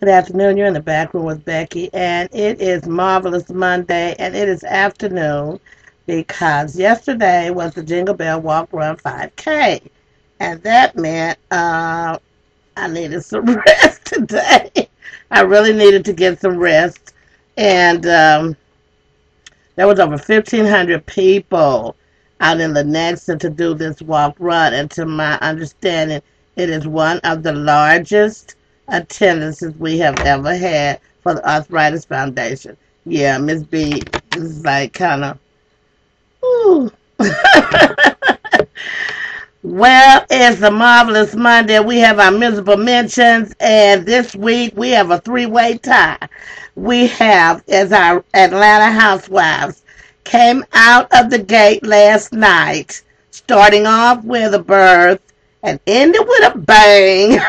Good afternoon. You're in the back room with Becky, and it is Marvelous Monday, and it is afternoon because yesterday was the Jingle Bell Walk Run 5K, and that meant I needed some rest today. I really needed to get some rest, and there was over 1,500 people out in Lenexa to do this walk run, and to my understanding, it is one of the largest attendances we have ever had for the Arthritis Foundation. Yeah, Miss B is like kind of, ooh. Well, it's a marvelous Monday. We have our miserable mentions, and this week we have a three-way tie. We have, as our Atlanta Housewives came out of the gate last night, starting off with a birth and ended with a bang.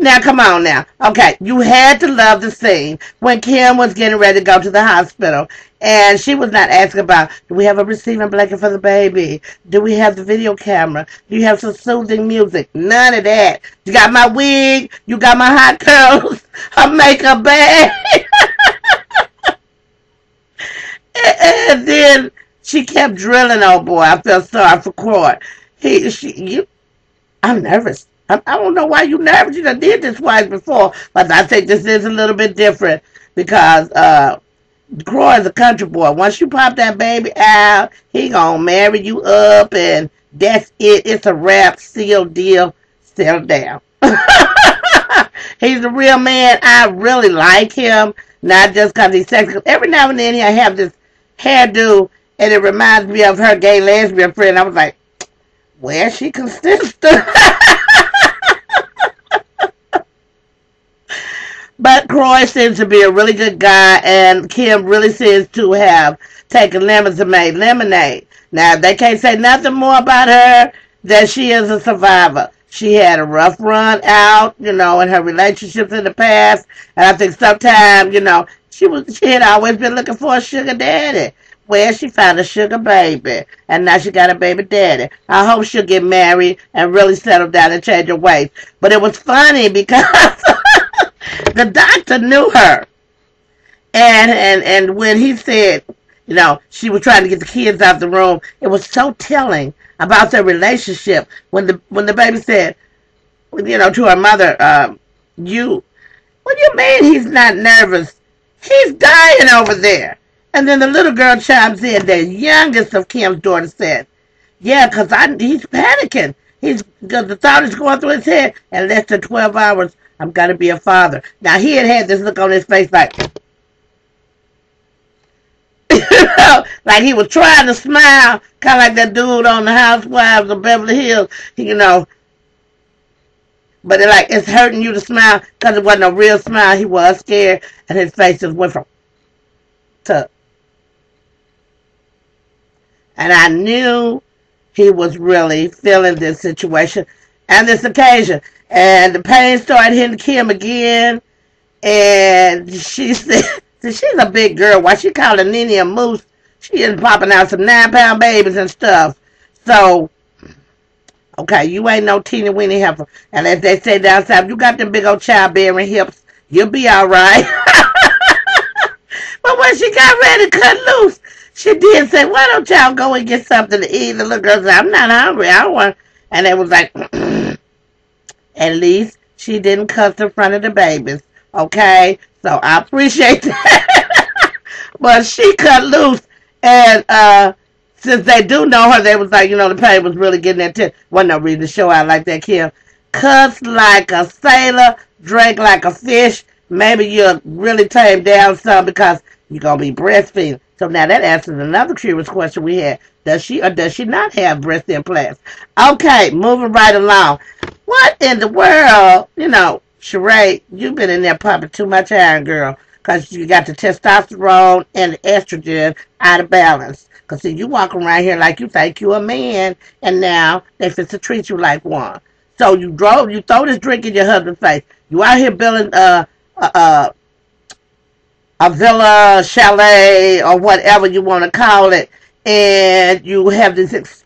Now, come on now. Okay, you had to love the scene when Kim was getting ready to go to the hospital. And she was not asking about, do we have a receiving blanket for the baby? Do we have the video camera? Do you have some soothing music? None of that. You got my wig. You got my hot curls. Her makeup bag. And then she kept drilling, oh boy. I felt sorry for Croy. I'm nervous. I don't know why you're nervous. You done did this twice before. But I think this is a little bit different because Croy is a country boy. Once you pop that baby out, he gonna marry you up, and that's it. It's a wrap, seal deal, settle down. He's a real man. I really like him, not just because he's sexy. Every now and then he'll have this hairdo, and it reminds me of her gay lesbian friend. I was like, where's she consistent? But Croy seems to be a really good guy, and Kim really seems to have taken lemons and made lemonade. Now, they can't say nothing more about her than she is a survivor. She had a rough run out, in her relationships in the past, and I think sometimes, she had always been looking for a sugar daddy. Well, she found a sugar baby, and now she got a baby daddy. I hope she'll get married and really settle down and change her ways. But it was funny because the doctor knew her, and when he said, she was trying to get the kids out the room, it was so telling about their relationship. When the baby said, to her mother, what do you mean he's not nervous? He's dying over there. And then the little girl chimes in, the youngest of Kim's daughters said, yeah, because he's panicking. The thought is going through his head. In less than 12 hours, I'm going to be a father. Now, he had this look on his face like, like he was trying to smile, kind of like that dude on the Housewives of Beverly Hills, But it's hurting you to smile because it wasn't a real smile. He was scared, and his face just went from to. And I knew he was really feeling this situation and this occasion. And the pain started hitting Kim again. And she said, she's a big girl. Why she calling Nene a moose? She is popping out some 9-pound babies and stuff. So, okay, you ain't no teeny weeny heifer. And as they say down south, you got them big old childbearing hips. You'll be all right. But when she got ready to cut loose, she did say, why don't y'all go and get something to eat? The little girl said, I'm not hungry. I don't want. And they was like, at least she didn't cuss in front of the babies. Okay? So I appreciate that. But she cut loose. And since they do know her, they was like, the pain was really getting intense. Wasn't no reason to show out like that, Kim. Cuss like a sailor. Drink like a fish. Maybe you'll really tame down some because you're going to be breastfeeding. So now that answers another curious question we had. Does she or does she not have breast implants? Okay, moving right along. What in the world? Sherre, you've been in there pumping too much iron, girl. Because you got the testosterone and the estrogen out of balance. Because see, you walk around here like you think you a man. And now they fit to treat you like one. So you throw this drink in your husband's face. You out here building a villa, chalet, or whatever you want to call it, and you have this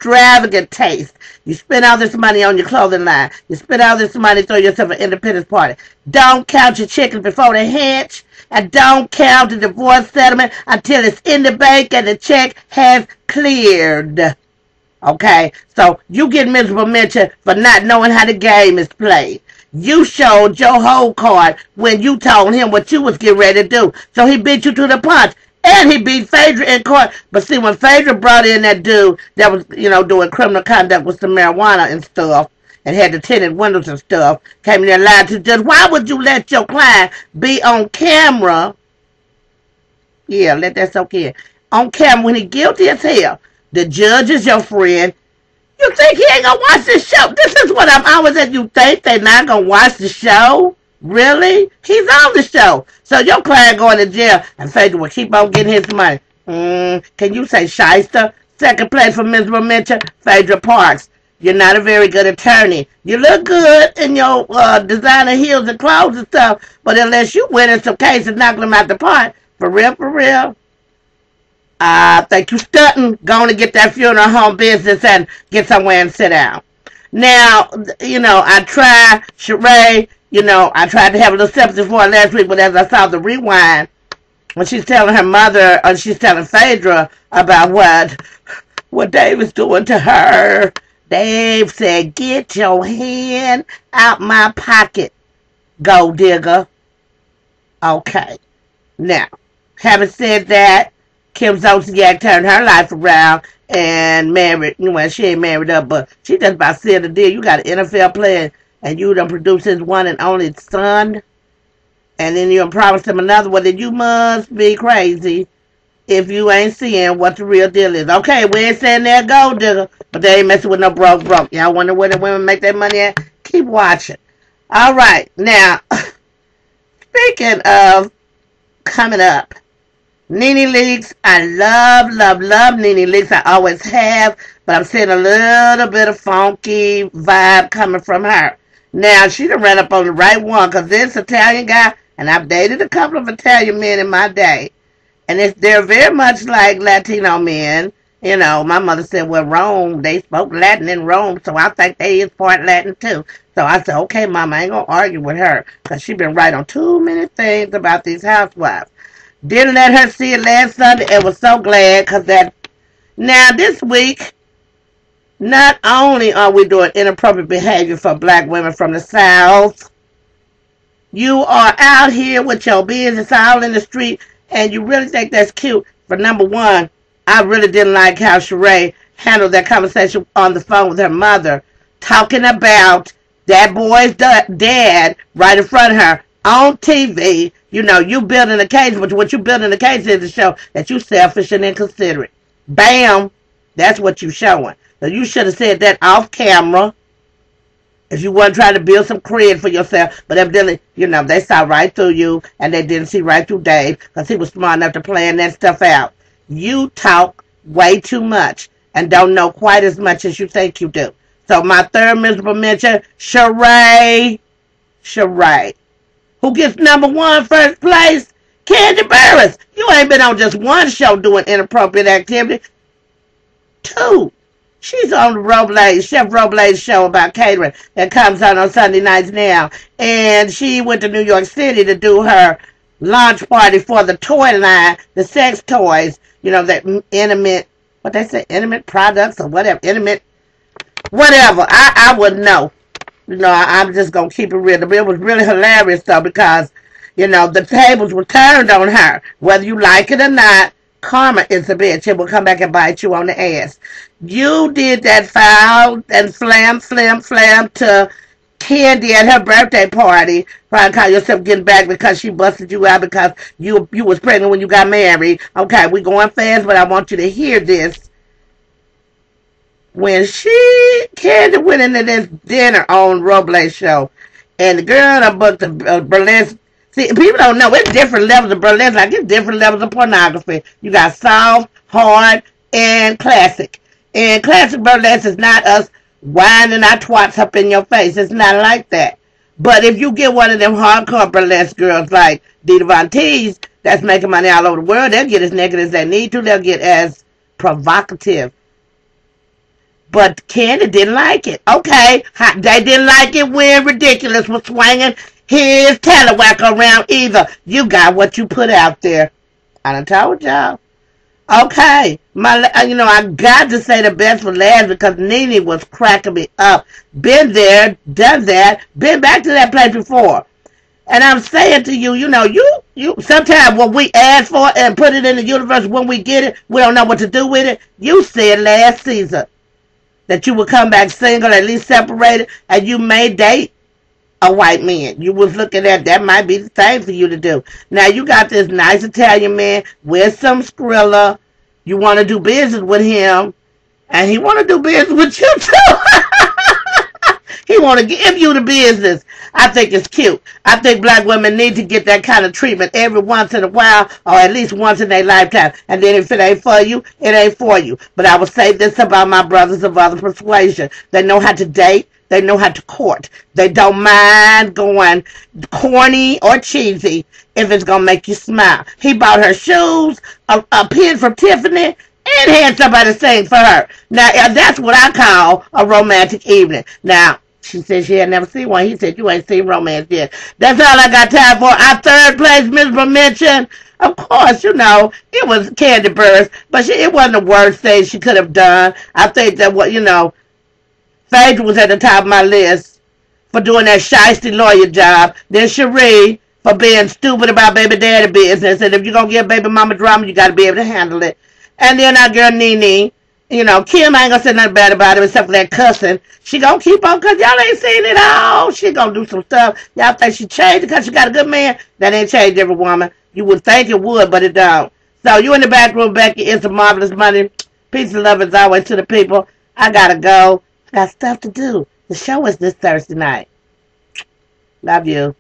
extravagant taste. You spend all this money on your clothing line. You spend all this money to throw yourself an independence party. Don't count your chickens before they hatch. And don't count the divorce settlement until it's in the bank and the check has cleared. Okay? So you get miserable mention for not knowing how the game is played. You showed your whole card when you told him what you was getting ready to do. So he beat you to the punch. And he beat Phaedra in court. But see, when Phaedra brought in that dude that was, doing criminal conduct with some marijuana and stuff, and had the tinted windows and stuff, came in there and lied to the judge, why would you let your client be on camera? Yeah, let that soak in. On camera when he guilty as hell. The judge is your friend. You think he ain't gonna watch the show? This is what I'm always at. You think they're not gonna watch the show? Really? He's on the show. So your client going to jail and Phaedra will keep on getting his money. Can you say Shiesty? Second place for miserable mention, Phaedra Parks. You're not a very good attorney. You look good in your designer heels and clothes and stuff, but unless you win in some cases, knock them out the park, for real, I think you stunting. Going to get that funeral home business and get somewhere and sit down. Now, I tried Sherre. I tried to have a little sympathy for her last week, but as I saw the rewind, when she's telling her mother, or she's telling Phaedra about what Dave is doing to her, Dave said, "Get your hand out my pocket, gold digger." Okay. Now, having said that, Kim Zolciak turned her life around and married, she ain't married up, but she just about sealed the deal. You got an NFL player and you done produced his one and only son, and then you done promised him another one, then you must be crazy if you ain't seeing what the real deal is. Okay, we ain't saying they're gold digger, but they ain't messing with no broke. Y'all wonder where the women make their money at? Keep watching. All right, now, speaking of coming up, Nene Leakes. I love Nene Leakes. I always have, but I'm seeing a little bit of funky vibe coming from her. Now, she done ran up on the right one, because this Italian guy, and I've dated a couple of Italian men in my day, and they're very much like Latino men. My mother said, well, Rome, they spoke Latin in Rome, so I think they is part Latin too. So I said, okay, Mama, I ain't going to argue with her, because she been right on too many things about these housewives. Didn't let her see it last Sunday and was so glad, because now this week, not only are we doing inappropriate behavior for black women from the South, you are out here with your business all in the street, and you really think that's cute. For number one, I really didn't like how Sherre handled that conversation on the phone with her mother, talking about that boy's dad right in front of her on TV. You building a case, but what you building a case is to show that you selfish and inconsiderate. Bam! That's what you showing. So you should have said that off camera if you weren't trying to build some cred for yourself. But evidently, they saw right through you, and they didn't see right through Dave, because he was smart enough to plan that stuff out. You talk way too much and don't know quite as much as you think you do. So my third miserable mention, Sherre. Who gets number one, first place? Kandi Burress. You ain't been on just one show doing inappropriate activity. 2. She's on the Chef Robl's show about catering that comes on Sunday nights now. And she went to New York City to do her launch party for the toy line, the sex toys, that intimate products or whatever, whatever. I wouldn't know. I'm just going to keep it real. It was really hilarious, though, because, the tables were turned on her. Whether you like it or not, karma is a bitch. It will come back and bite you on the ass. You did that foul and flam to Kandi at her birthday party, trying to call yourself getting back because she busted you out because you was pregnant when you got married. Okay, we going fast, but I want you to hear this. When Kandi went into this dinner on Robl's show, and the girl that booked the burlesque. See, people don't know. It's different levels of burlesque. Like, it's different levels of pornography. You got soft, hard, and classic. And classic burlesque is not us winding our twats up in your face. It's not like that. But if you get one of them hardcore burlesque girls like Dita Von Teese that's making money all over the world, they'll get as naked as they need to. They'll get as provocative But Kandi didn't like it. Okay, they didn't like it when Ridiculous was swinging his talawhack around either. You got what you put out there. I done told y'all. Okay, I got to say the best for last because Nene was cracking me up. Been there, done that, been back to that place before. And I'm saying to you, you sometimes when we ask for it and put it in the universe, when we get it, we don't know what to do with it. You said last season that you would come back single, at least separated, and you may date a white man. You was looking at that might be the thing for you to do. Now you got this nice Italian man with some Skrilla. You want to do business with him, and he want to do business with you too. He want to give you the business. I think it's cute. I think black women need to get that kind of treatment every once in a while, or at least once in their lifetime. And then if it ain't for you, it ain't for you. But I will say this about my brothers of other persuasion. They know how to date. They know how to court. They don't mind going corny or cheesy if it's going to make you smile. He bought her shoes, a pin from Tiffany, and had somebody sing for her. Now, that's what I call a romantic evening. Now, she said she had never seen one. He said, you ain't seen romance yet. That's all I got time for. Our third place miserable mention. Of course, it was Kandi Burress, but it wasn't the worst thing she could have done. I think that, Phaedra was at the top of my list for doing that Shiesty lawyer job. Then Sherre for being stupid about baby daddy business. And if you're going to give baby mama drama, you got to be able to handle it. And then our girl Nene. Kim ain't gonna say nothing bad about it except for that cussing. She gonna keep on because y'all ain't seen it all. She gonna do some stuff. Y'all think she changed because she got a good man? That ain't changed every woman. You would think it would, but it don't. So you in the back room, Becky. It's a marvelous Monday. Peace and love as always to the people. I gotta go. I got stuff to do. The show is this Thursday night. Love you.